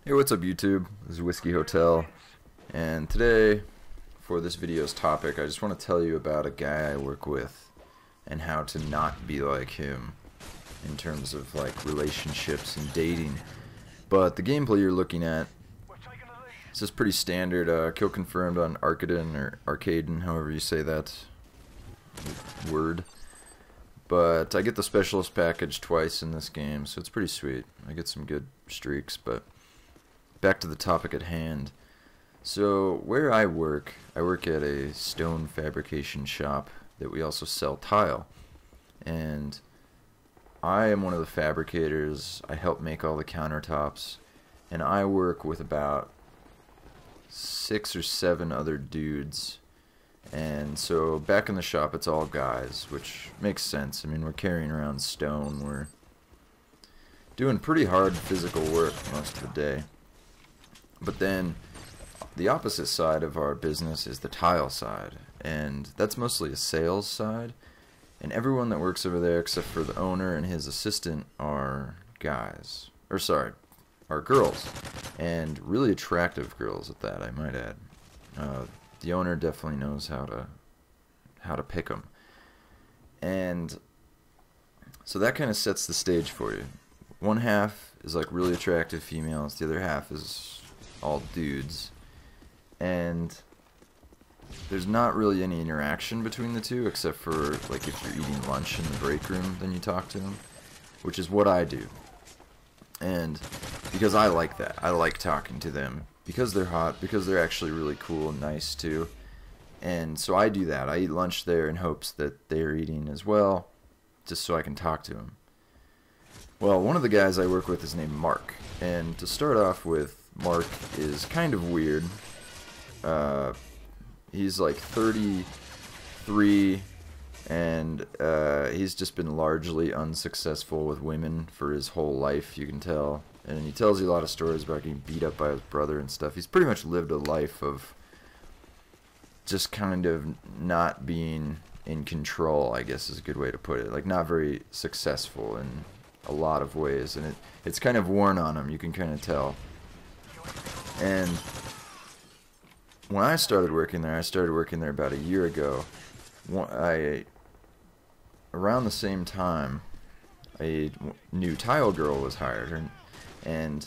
Hey, what's up YouTube? This is Whiskey Hotel, and today for this video's topic I just want to tell you about a guy I work with and how to not be like him in terms of like relationships and dating. But the gameplay you're looking at is just pretty standard, kill confirmed on Arcaden or Arcaden, however you say that word. But I get the specialist package twice in this game, so it's pretty sweet. I get some good streaks, but back to the topic at hand. So where I work at a stone fabrication shop that we also sell tile, and I am one of the fabricators. I help make all the countertops, and I work with about 6 or 7 other dudes. And so back in the shop it's all guys, which makes sense. I mean, we're carrying around stone, we're doing pretty hard physical work most of the day. But then the opposite side of our business is the tile side, and that's mostly a sales side, and everyone that works over there except for the owner and his assistant are guys, or sorry, are girls, and really attractive girls at that, I might add. The owner definitely knows how to pick them, and so that kind of sets the stage for you. One half is like really attractive females, the other half is all dudes, and there's not really any interaction between the two except for like if you're eating lunch in the break room, then you talk to them, which is what I do. And because I like that, I like talking to them because they're hot, because they're actually really cool and nice too. And so I do that. I eat lunch there in hopes that they're eating as well, just so I can talk to them. Well, one of the guys I work with is named Mark, and to start off with, Mark is kind of weird. He's like 33, and he's just been largely unsuccessful with women for his whole life, you can tell. And he tells you a lot of stories about getting beat up by his brother and stuff. He's pretty much lived a life of just kind of not being in control, I guess is a good way to put it. Like, not very successful in a lot of ways, and it's kind of worn on him, you can kind of tell. And when I started working there about a year ago. Around the same time, a new tile girl was hired, and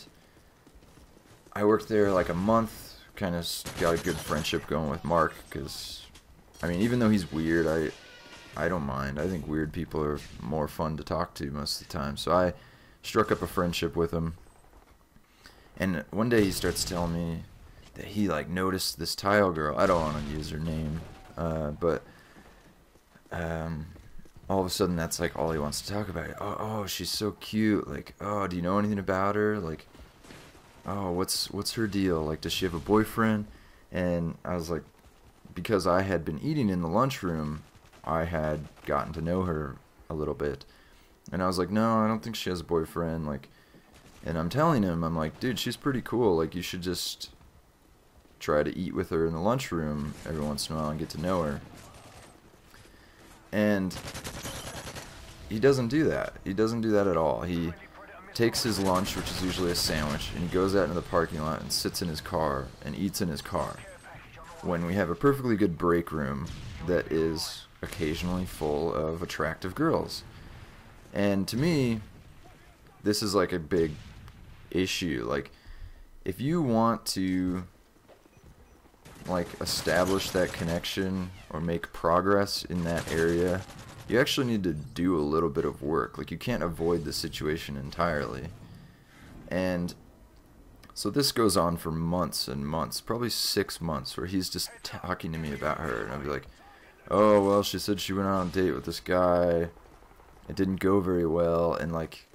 I worked there like a month, kind of got a good friendship going with Mark, because, I mean, even though he's weird, I don't mind. I think weird people are more fun to talk to most of the time, so I struck up a friendship with him. And one day he starts telling me that he like noticed this tile girl. I don't want to use her name, but all of a sudden that's like all he wants to talk about. Oh, she's so cute. Like, oh, do you know anything about her? Like, oh, what's her deal? Like, does she have a boyfriend? And I was like, because I had been eating in the lunchroom, I had gotten to know her a little bit, and I was like, no, I don't think she has a boyfriend. Like, and I'm telling him, I'm like, dude, she's pretty cool. Like, you should just try to eat with her in the lunchroom every once in a while and get to know her. And he doesn't do that. He doesn't do that at all. He takes his lunch, which is usually a sandwich, and he goes out into the parking lot and sits in his car and eats in his car, when we have a perfectly good break room that is occasionally full of attractive girls. And to me, this is like a big issue. Like, if you want to like establish that connection or make progress in that area, you actually need to do a little bit of work. Like, you can't avoid the situation entirely. And so this goes on for months and months, probably 6 months, where he's just talking to me about her, and I'll be like, oh, well, she said she went on a date with this guy, it didn't go very well, and like,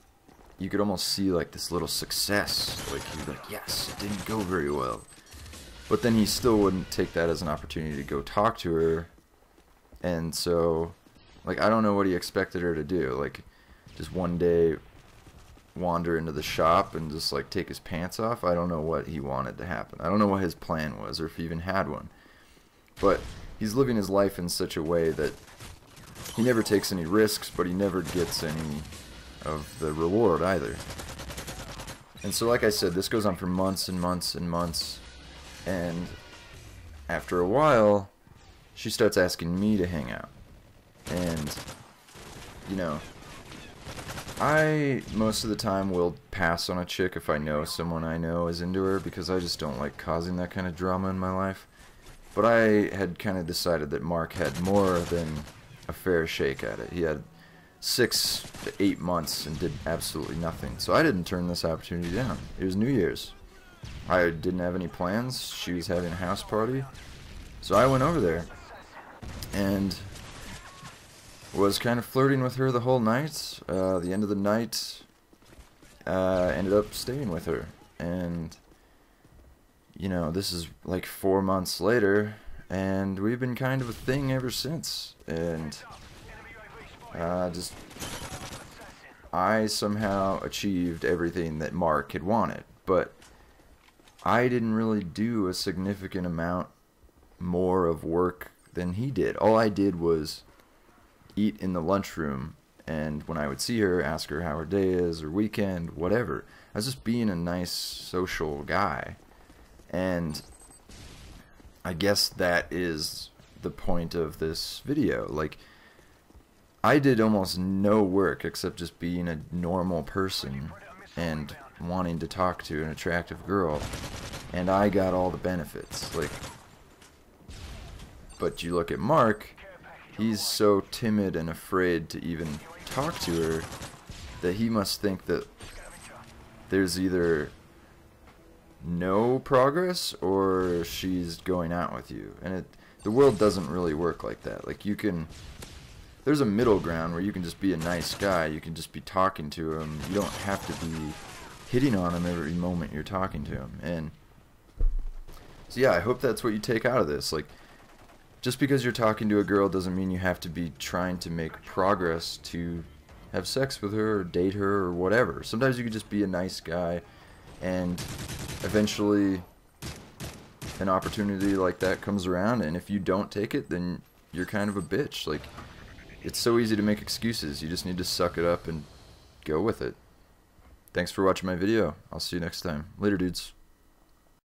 you could almost see like this little success, like he'd be like, yes, it didn't go very well. But then he still wouldn't take that as an opportunity to go talk to her. And so, like, I don't know what he expected her to do. Like, just one day wander into the shop and just like take his pants off. I don't know what he wanted to happen. I don't know what his plan was, or if he even had one. But he's living his life in such a way that he never takes any risks, but he never gets any of the reward either. And so like I said, this goes on for months and months and months, and after a while she starts asking me to hang out. And you know, I most of the time will pass on a chick if I know someone I know is into her, because I just don't like causing that kind of drama in my life. But I had kind of decided that Mark had more than a fair shake at it. He had 6 to 8 months and did absolutely nothing. So I didn't turn this opportunity down. It was New Year's. I didn't have any plans. She was having a house party. So I went over there and was kind of flirting with her the whole night. The end of the night, ended up staying with her. And, you know, this is like 4 months later, and we've been kind of a thing ever since. And I somehow achieved everything that Mark had wanted, but I didn't really do a significant amount more of work than he did. All I did was eat in the lunchroom, and when I would see her, ask her how her day is or weekend, whatever. I was just being a nice social guy. And I guess that is the point of this video. Like, I did almost no work except just being a normal person and wanting to talk to an attractive girl, and I got all the benefits. Like, but you look at Mark, he's so timid and afraid to even talk to her that he must think that there's either no progress or she's going out with you. And the world doesn't really work like that. Like, there's a middle ground where you can just be a nice guy, you can just be talking to him, you don't have to be hitting on him every moment you're talking to him. And so yeah, I hope that's what you take out of this. Like, just because you're talking to a girl doesn't mean you have to be trying to make progress to have sex with her or date her or whatever. Sometimes you can just be a nice guy, and eventually an opportunity like that comes around, and if you don't take it, then you're kind of a bitch. Like, it's so easy to make excuses. You just need to suck it up and go with it. Thanks for watching my video. I'll see you next time. Later, dudes.